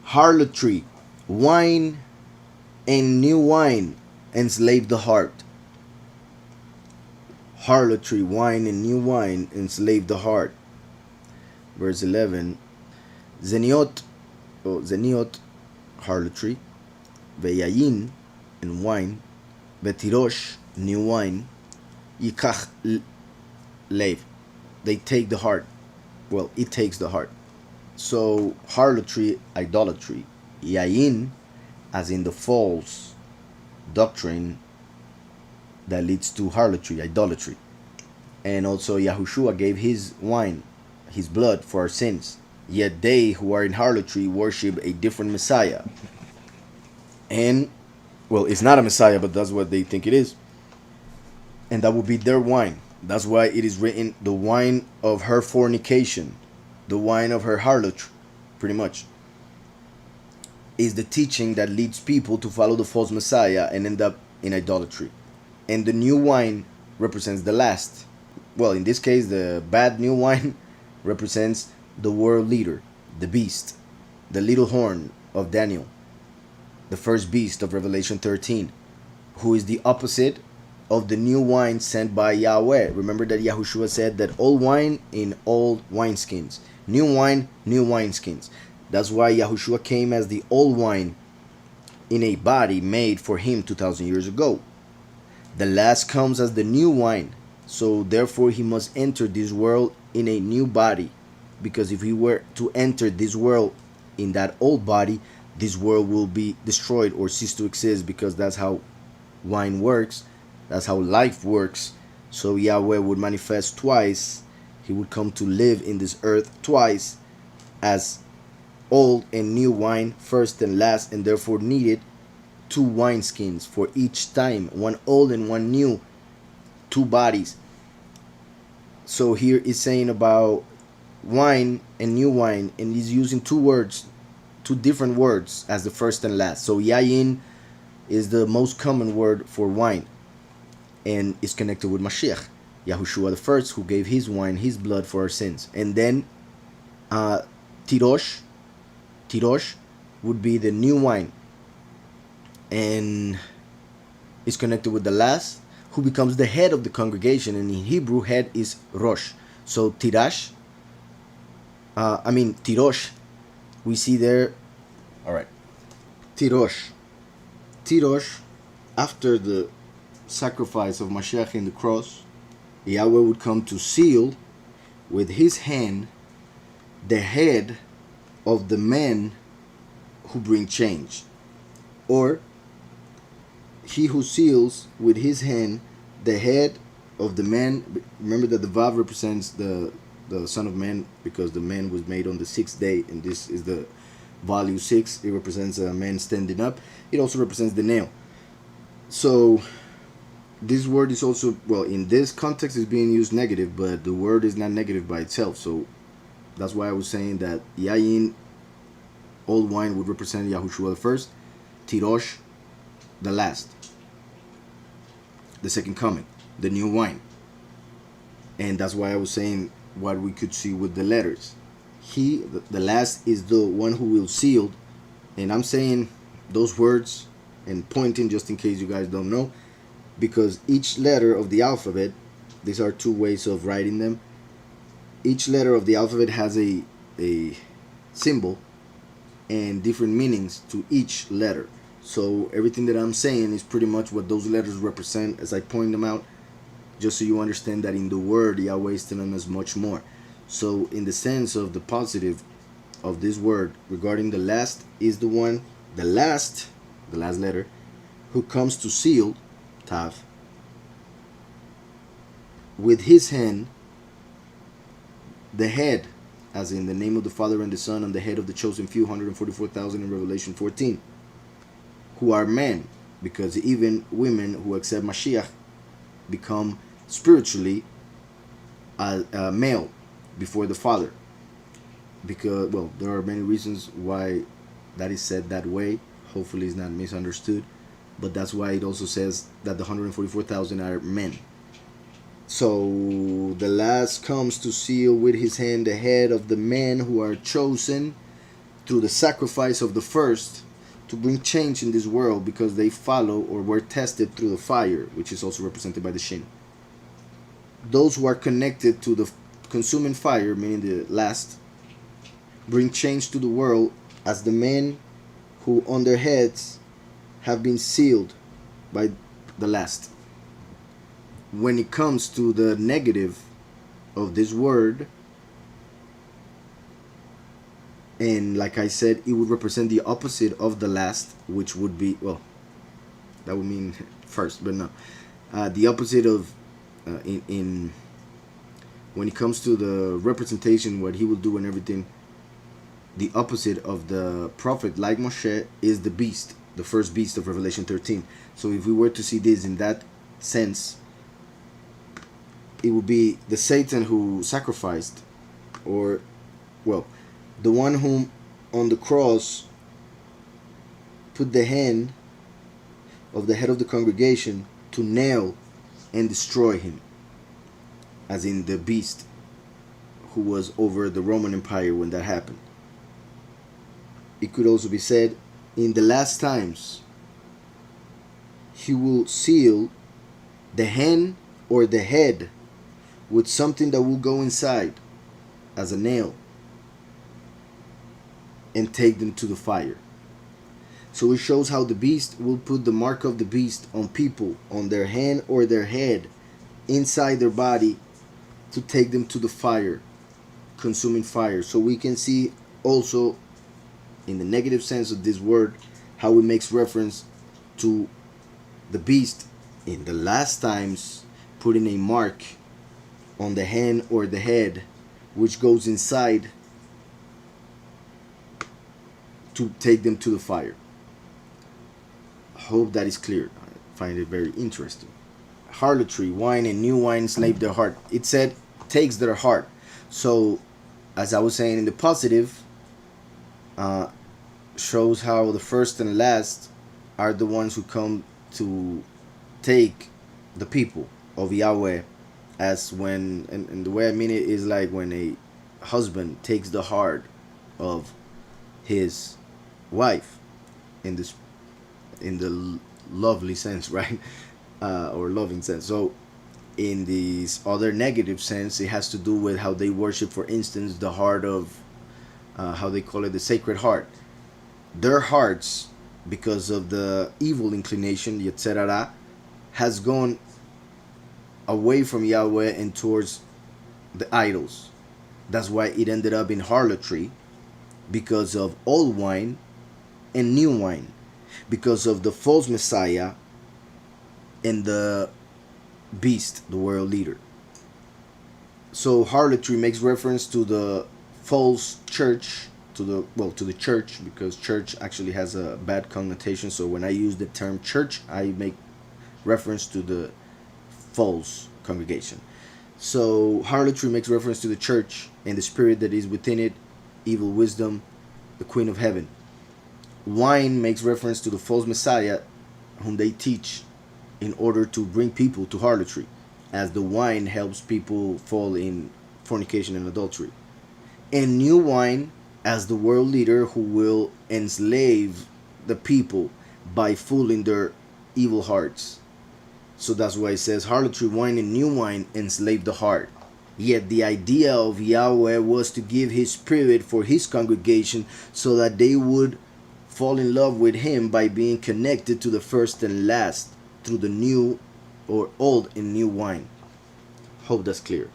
Harlotry, wine and new wine enslave the heart. Harlotry, wine and new wine enslave the heart. Verse 11. Zeniot, zeniot, harlotry, veyayin, and wine, betirosh, new wine, yikach lev, they take the heart. Well, it takes the heart. So harlotry, idolatry, yayin, as in the false doctrine that leads to harlotry, idolatry. And also Yahushua gave his wine, his blood, for our sins. Yet they who are in harlotry worship a different Messiah. And, well, it's not a Messiah, but that's what they think it is. And that will be their wine. That's why it is written, the wine of her fornication, the wine of her harlotry, pretty much, is the teaching that leads people to follow the false Messiah and end up in idolatry. And the new wine represents the last. Well, in this case, the bad new wine represents the world leader, the beast, the little horn of Daniel, the first beast of Revelation 13, who is the opposite of the new wine sent by Yahweh. Remember that Yahushua said that old wine in old wineskins, new wine, new wineskins. That's why Yahushua came as the old wine in a body made for him 2,000 years ago. The last comes as the new wine, so therefore he must enter this world in a new body, because if he were to enter this world in that old body, this world will be destroyed or cease to exist, because that's how wine works, that's how life works. So Yahweh would manifest twice. He would come to live in this earth twice, as old and new wine, first and last, and therefore needed two wineskins for each time, one old and one new, two bodies. So here it's saying about wine and new wine, and he's using two words, two different words as the first and last. So yayin is the most common word for wine, and is connected with Mashiach, Yahushua the first, who gave his wine, his blood, for our sins. And then tirosh would be the new wine, and is connected with the last, who becomes the head of the congregation, and in Hebrew head is rosh. So tirosh, we see there, all right, tirosh, after the sacrifice of Mashiach in the cross, Yahweh would come to seal with his hand the head of the men who bring change, or he who seals with his hand the head of the man. Remember that the Vav represents the Son of Man, because the man was made on the sixth day, and this is the value 6. It represents a man standing up. It also represents the nail. So this word is also, well, in this context is being used negative, but the word is not negative by itself. So that's why I was saying that yayin, old wine, would represent Yahushua the first, tirosh, the last, the second coming, the new wine. And that's why I was saying what we could see with the letters. He, the last, is the one who will seal. And I'm saying those words and pointing just in case you guys don't know, because each letter of the alphabet, these are two ways of writing them, each letter of the alphabet has a symbol and different meanings to each letter. So everything that I'm saying is pretty much what those letters represent as I point them out, just so you understand that in the word Yahweh is telling us much more. So in the sense of the positive of this word regarding the last, is the one, the last letter, who comes to seal, Tav, with his hand the head, as in the name of the Father and the Son, and the head of the chosen few, 144,000 in Revelation 14, who are men, because even women who accept Mashiach become spiritually a male before the Father. Because, well, there are many reasons why that is said that way. Hopefully it's not misunderstood, but that's why it also says that the 144,000 are men. So the last comes to seal with his hand the head of the men who are chosen through the sacrifice of the first to bring change in this world, because they follow or were tested through the fire, which is also represented by the shin. Those who are connected to the consuming fire, meaning the last, bring change to the world as the men who on their heads have been sealed by the last. When it comes to the negative of this word, and like I said, it would represent the opposite of the last, which would be, well, that would mean first, but no. The opposite of, in when it comes to the representation, what he will do and everything, the opposite of the prophet, like Moshe, is the beast, the first beast of Revelation 13. So if we were to see this in that sense, it would be the Satan who sacrificed, or, well, the one whom on the cross put the hand of the head of the congregation to nail and destroy him, as in the beast who was over the Roman Empire when that happened. It could also be said, in the last times, he will seal the hand or the head with something that will go inside as a nail and take them to the fire. So it shows how the beast will put the mark of the beast on people, on their hand or their head, inside their body, to take them to the fire, consuming fire. So we can see also, in the negative sense of this word, how it makes reference to the beast in the last times putting a mark on the hand or the head, which goes inside to take them to the fire. I hope that is clear. I find it very interesting. Harlotry, wine and new wine enslave their heart. It said takes their heart. So as I was saying, in the positive, shows how the first and last are the ones who come to take the people of Yahweh, as when, and the way I mean it is like when a husband takes the heart of his wife, in this, in the lovely sense, right? Or loving sense. So in this other negative sense, it has to do with how they worship, for instance, the heart of, how they call it, the sacred heart. Their hearts, because of the evil inclination, Yetzerara, has gone away from Yahweh and towards the idols. That's why it ended up in harlotry, because of old wine and new wine, because of the false Messiah and the beast, the world leader. So harlotry makes reference to the false church, to the church, because church actually has a bad connotation. So when I use the term church, I make reference to the false congregation. So harlotry makes reference to the church and the spirit that is within it, evil wisdom, the queen of heaven. Wine makes reference to the false Messiah whom they teach in order to bring people to harlotry, as the wine helps people fall in fornication and adultery. And new wine as the world leader who will enslave the people by fooling their evil hearts. So that's why it says harlotry, wine, and new wine enslave the heart. Yet the idea of Yahweh was to give his spirit for his congregation so that they would fall in love with him by being connected to the first and last through the new or old and new wine. Hope that's clear.